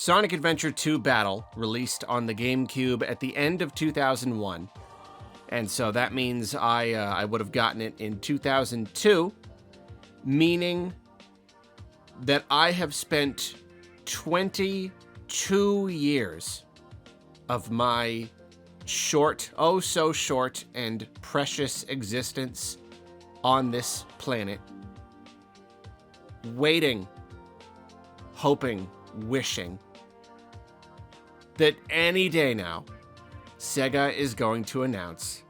Sonic Adventure 2 Battle released on the GameCube at the end of 2001. And so that means I would have gotten it in 2002, meaning that I have spent 22 years of my short, oh so short and precious existence on this planet, waiting, hoping, wishing that any day now, Sega is going to announce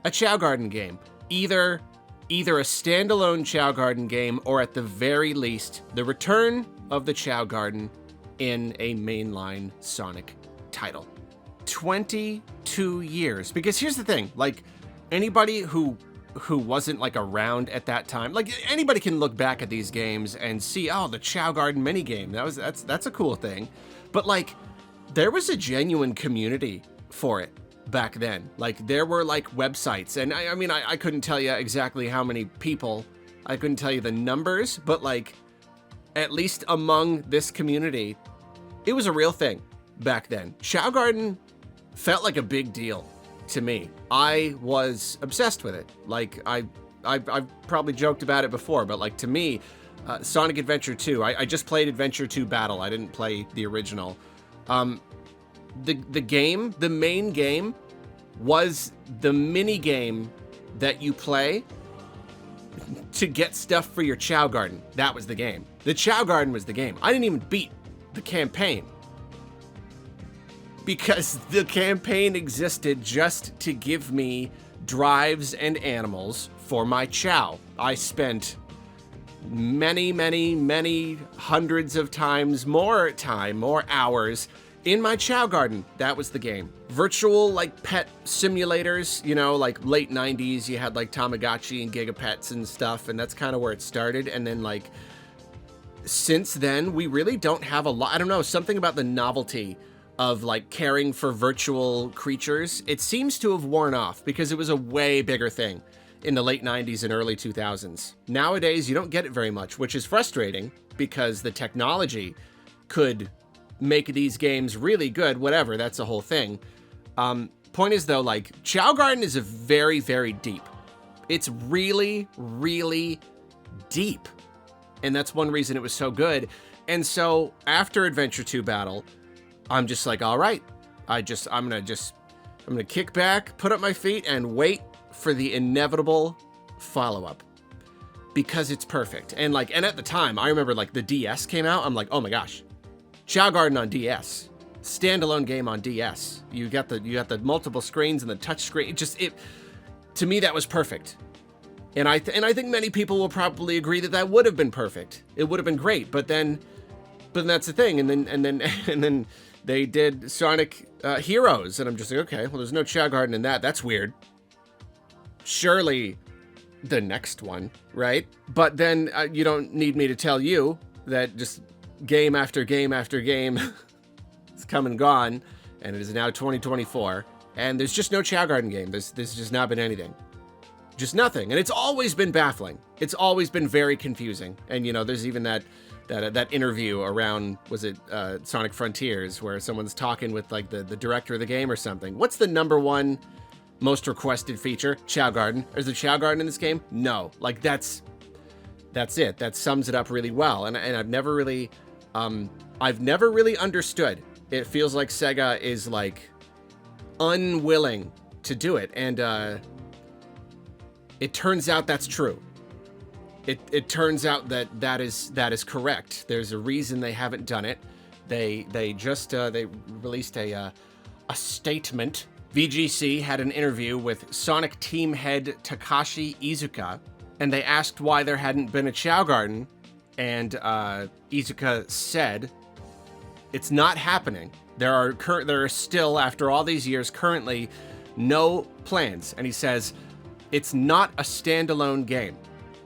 a Chao Garden game. Either a standalone Chao Garden game, or at the very least, the return of the Chao Garden in a mainline Sonic title. 22 years. Because here's the thing, like, anybody who wasn't like around at that time, like anybody can look back at these games and see, oh, the Chao Garden minigame, that's a cool thing. But like, there was a genuine community for it back then. Like, there were like websites, and I mean, I couldn't tell you exactly how many people, I couldn't tell you the numbers, but like, at least among this community, it was a real thing back then. Chao Garden felt like a big deal to me. I was obsessed with it. Like, I've probably joked about it before, but like, to me, Sonic Adventure 2, I just played Adventure 2 Battle. I didn't play the original. The game, the main game, was the mini game that you play to get stuff for your Chao Garden. That was the game. The Chao Garden was the game. I didn't even beat the campaign, because the campaign existed just to give me drives and animals for my Chao. I spent many hundreds of times more hours in my Chao Garden. That was the game. Virtual, like, pet simulators, you know, like late 90s, you had like Tamagotchi and Gigapets and stuff, and that's kind of where it started. And then like, since then, we really don't have a lot. I don't know, something about the novelty of like caring for virtual creatures, it seems to have worn off, because it was a way bigger thing in the late 90s and early 2000s. Nowadays, you don't get it very much, which is frustrating, because the technology could make these games really good, whatever, that's a whole thing. Point is though, like, Chao Garden is a very, very deep. It's really, really deep. And that's one reason it was so good. And so after Adventure 2 Battle, I'm just like, all right, I'm gonna kick back, put up my feet, and wait for the inevitable follow-up, because it's perfect. And like, and at the time, I remember like the DS came out, I'm like, oh my gosh, Chao Garden on DS, standalone game on DS. You got the multiple screens and the touch screen. It to me, that was perfect. And I think many people will probably agree that that would have been perfect. It would have been great, but then that's the thing. And then they did Sonic Heroes, and I'm just like, okay, well, there's no Chao Garden in that. That's weird. Surely the next one, right? But then you don't need me to tell you that just game after game after game has come and gone, and it is now 2024, and there's just no Chao Garden game. There's just not been anything. Just nothing. And it's always been baffling. It's always been very confusing. And, you know, there's even that interview around, was it Sonic Frontiers, where someone's talking with like the director of the game or something. What's the number one most requested feature? Chao Garden. Is there Chao Garden in this game? No. Like, that's it. That sums it up really well. And I've never really understood. It feels like Sega is like unwilling to do it. And it turns out that's true. It turns out that is correct. There's a reason they haven't done it. They released a statement. VGC had an interview with Sonic team head Takashi Iizuka, and they asked why there hadn't been a Chao Garden, and Iizuka said, "It's not happening. There are still, after all these years, currently no plans." And he says, "It's not a standalone game.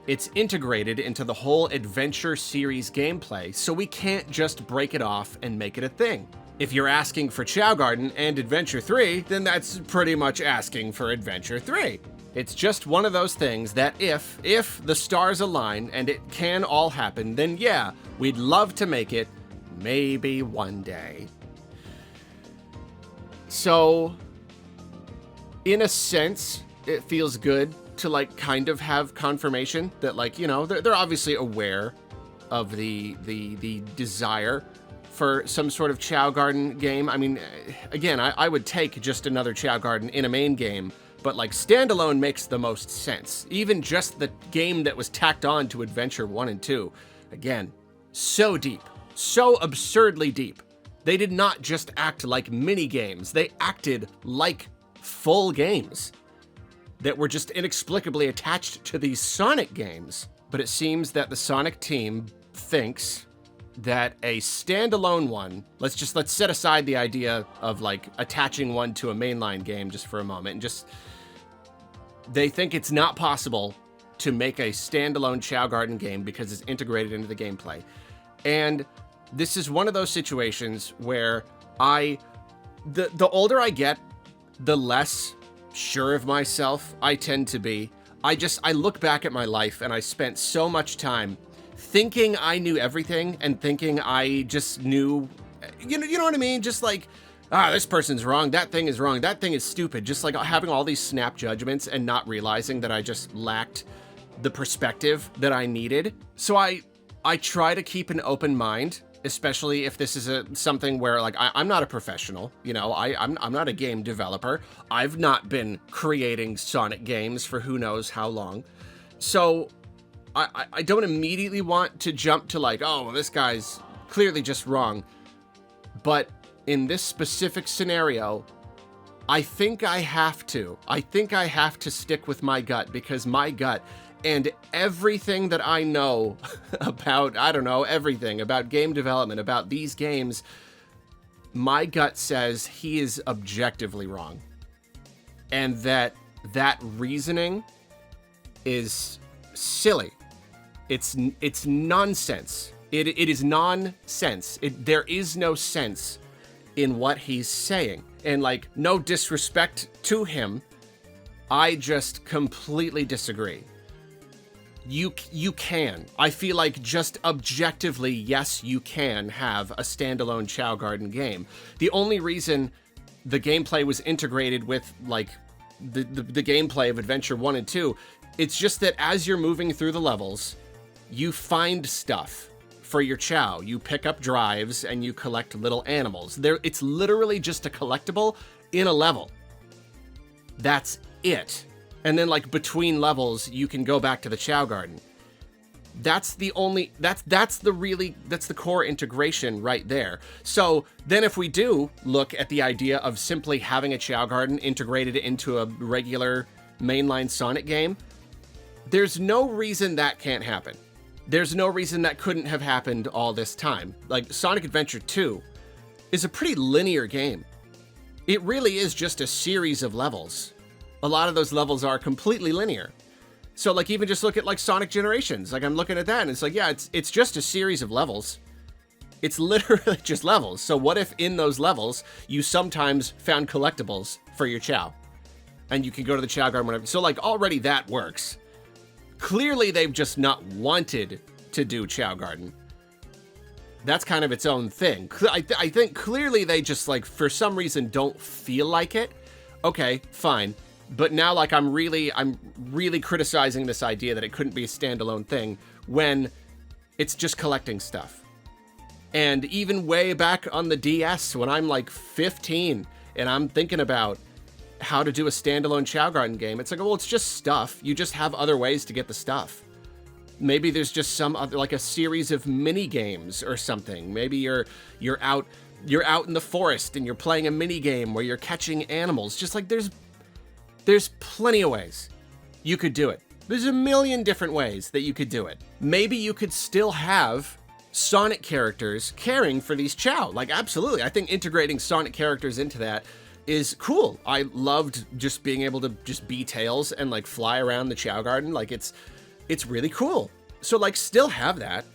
It's integrated into the whole Adventure series gameplay, so we can't just break it off and make it a thing. If you're asking for Chao Garden and Adventure 3, then that's pretty much asking for Adventure 3. It's just one of those things that if the stars align and it can all happen, then yeah, we'd love to make it, Maybe one day. So, in a sense, it feels good to like kind of have confirmation that like, you know, they're obviously aware of the desire for some sort of Chao Garden game. I mean, again, I would take just another Chao Garden in a main game, but like standalone makes the most sense. Even just the game that was tacked on to Adventure 1 and 2. Again, so deep, so absurdly deep. They did not just act like mini games, they acted like full games that were just inexplicably attached to these Sonic games. But it seems that the Sonic team thinks that a standalone one, let's set aside the idea of like attaching one to a mainline game just for a moment, and just, they think it's not possible to make a standalone Chao Garden game because it's integrated into the gameplay. And this is one of those situations where the older I get, the less sure of myself I tend to be. I look back at my life and I spent so much time thinking I knew everything and thinking I just knew, you know what I mean? Just like, this person's wrong, that thing is wrong, that thing is stupid. Just like having all these snap judgments and not realizing that I just lacked the perspective that I needed. So I try to keep an open mind, especially if this is something where like I'm not a professional, you know, I'm not a game developer. I've not been creating Sonic games for who knows how long. So I don't immediately want to jump to like, oh, well, this guy's clearly just wrong. But in this specific scenario, I think I have to. I think I have to stick with my gut, because my gut and everything that I know about, I don't know, everything about game development, about these games, my gut says he is objectively wrong. And that reasoning is silly. It's nonsense. It is nonsense. There is no sense in what he's saying. And like, no disrespect to him, I just completely disagree. You can. I feel like just objectively, yes, you can have a standalone Chao Garden game. The only reason the gameplay was integrated with like the gameplay of Adventure 1 and 2, it's just that as you're moving through the levels, you find stuff for your Chao. You pick up drives and you collect little animals. It's literally just a collectible in a level. That's it. And then like between levels, you can go back to the Chao Garden. That's the core integration right there. So then if we do look at the idea of simply having a Chao Garden integrated into a regular mainline Sonic game, there's no reason that can't happen. There's no reason that couldn't have happened all this time. Like Sonic Adventure 2 is a pretty linear game. It really is just a series of levels. A lot of those levels are completely linear. So like even just look at like Sonic Generations. Like I'm looking at that and it's like, yeah, it's just a series of levels. It's literally just levels. So what if in those levels you sometimes found collectibles for your Chao? And you can go to the Chao Garden whenever. So like already that works. Clearly they've just not wanted to do Chao Garden. That's kind of its own thing. I think clearly they just like for some reason don't feel like it. Okay, fine. But now, like, I'm really criticizing this idea that it couldn't be a standalone thing when it's just collecting stuff. And even way back on the DS, when I'm like 15 and I'm thinking about how to do a standalone Chao Garden game, it's like, well, it's just stuff. You just have other ways to get the stuff. Maybe there's just some other, like a series of mini games or something. Maybe you're out in the forest and you're playing a mini game where you're catching animals. Just like there's plenty of ways you could do it. There's a million different ways that you could do it. Maybe you could still have Sonic characters caring for these Chao. Like, absolutely. I think integrating Sonic characters into that is cool. I loved just being able to just be Tails and like fly around the Chao Garden. Like it's really cool. So like still have that.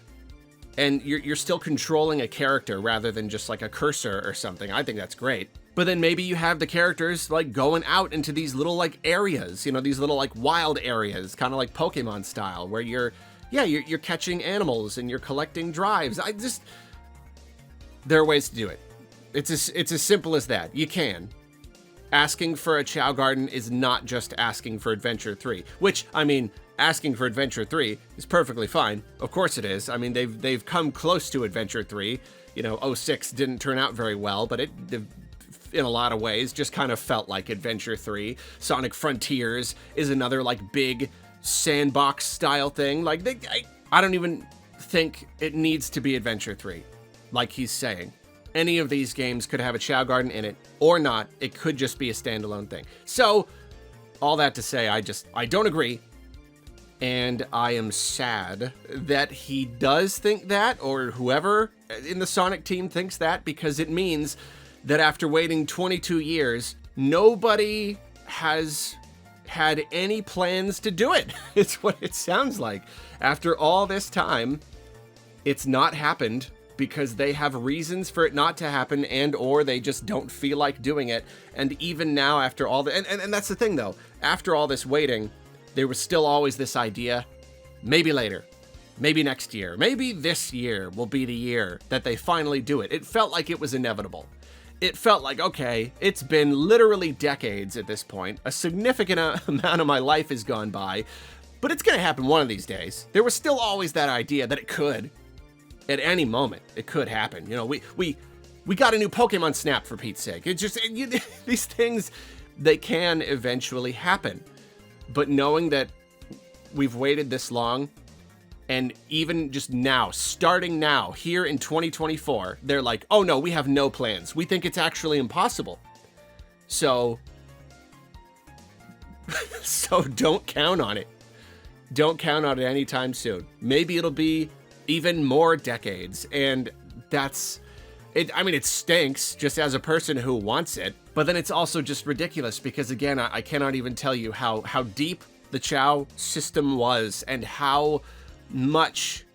And you're still controlling a character rather than just like a cursor or something. I think that's great. But then maybe you have the characters like going out into these little like areas, you know, these little like wild areas, kind of like Pokemon style, where you're catching animals and you're collecting drives. There are ways to do it. It's as simple as that. You can. Asking for a Chao Garden is not just asking for Adventure 3, which, I mean, asking for Adventure 3 is perfectly fine. Of course it is. I mean, they've come close to Adventure 3. You know, 06 didn't turn out very well, but it, in a lot of ways, just kind of felt like Adventure 3. Sonic Frontiers is another, like, big sandbox-style thing. Like, I don't even think it needs to be Adventure 3, like he's saying. Any of these games could have a Chao Garden in it, or not. It could just be a standalone thing. So, all that to say, I don't agree. And I am sad that he does think that, or whoever in the Sonic team thinks that, because it means that after waiting 22 years, nobody has had any plans to do it. It's what it sounds like. After all this time, it's not happened because they have reasons for it not to happen, and or they just don't feel like doing it. And even now, after all the... And that's the thing, though. After all this waiting, there was still always this idea, maybe later, maybe next year, maybe this year will be the year that they finally do it. It felt like it was inevitable. It felt like, okay, it's been literally decades at this point. A significant amount of my life has gone by, but it's going to happen one of these days. There was still always that idea that it could. At any moment, it could happen. You know, we got a new Pokemon Snap, for Pete's sake. It's just, these things, they can eventually happen. But knowing that we've waited this long, and even just now, starting now, here in 2024, they're like, oh no, we have no plans. We think it's actually impossible. So don't count on it. Don't count on it anytime soon. Maybe it'll be even more decades, and that's it. I mean, it stinks just as a person who wants it, but then it's also just ridiculous because, again, I cannot even tell you how deep the Chao system was and how much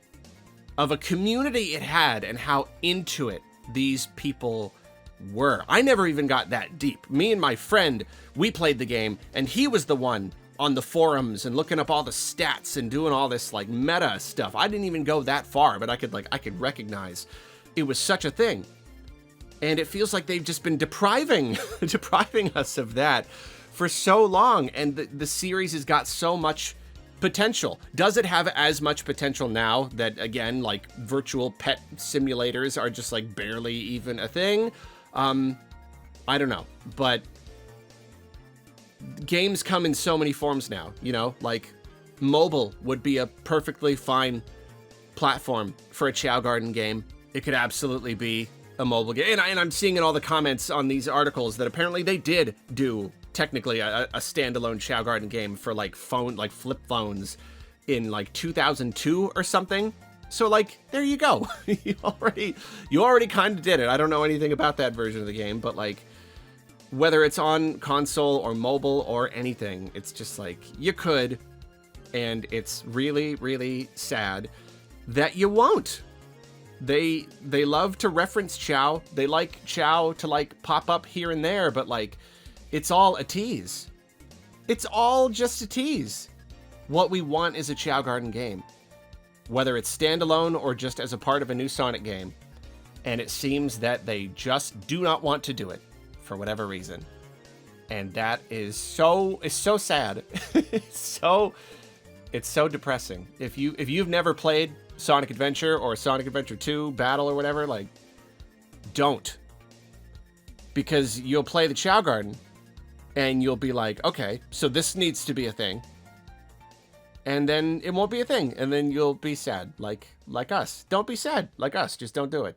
of a community it had and how into it these people were. I never even got that deep. Me and my friend, we played the game, and he was the one on the forums and looking up all the stats and doing all this like meta stuff. I didn't even go that far, but I could recognize it was such a thing. And it feels like they've just been depriving us of that for so long. And the series has got so much potential. Does it have as much potential now that, again, like virtual pet simulators are just like barely even a thing? I don't know, but games come in so many forms now, you know, like mobile would be a perfectly fine platform for a Chao Garden game. It could absolutely be a mobile game. And I'm seeing in all the comments on these articles that apparently they did do technically a standalone Chao Garden game for like flip phones in like 2002 or something. So like, there you go. you already kind of did it. I don't know anything about that version of the game, but like, whether it's on console or mobile or anything, it's just like, you could, and it's really, really sad that you won't. They love to reference Chao. They like Chao to like pop up here and there, but like, it's all a tease. It's all just a tease. What we want is a Chao Garden game, whether it's standalone or just as a part of a new Sonic game. And it seems that they just do not want to do it for whatever reason. And that is so sad. it's so depressing. If you've never played Sonic Adventure or Sonic Adventure 2 Battle or whatever, like, don't. Because you'll play the Chao Garden and you'll be like, okay, so this needs to be a thing. And then it won't be a thing. And then you'll be sad, like us. Don't be sad like us. Just don't do it.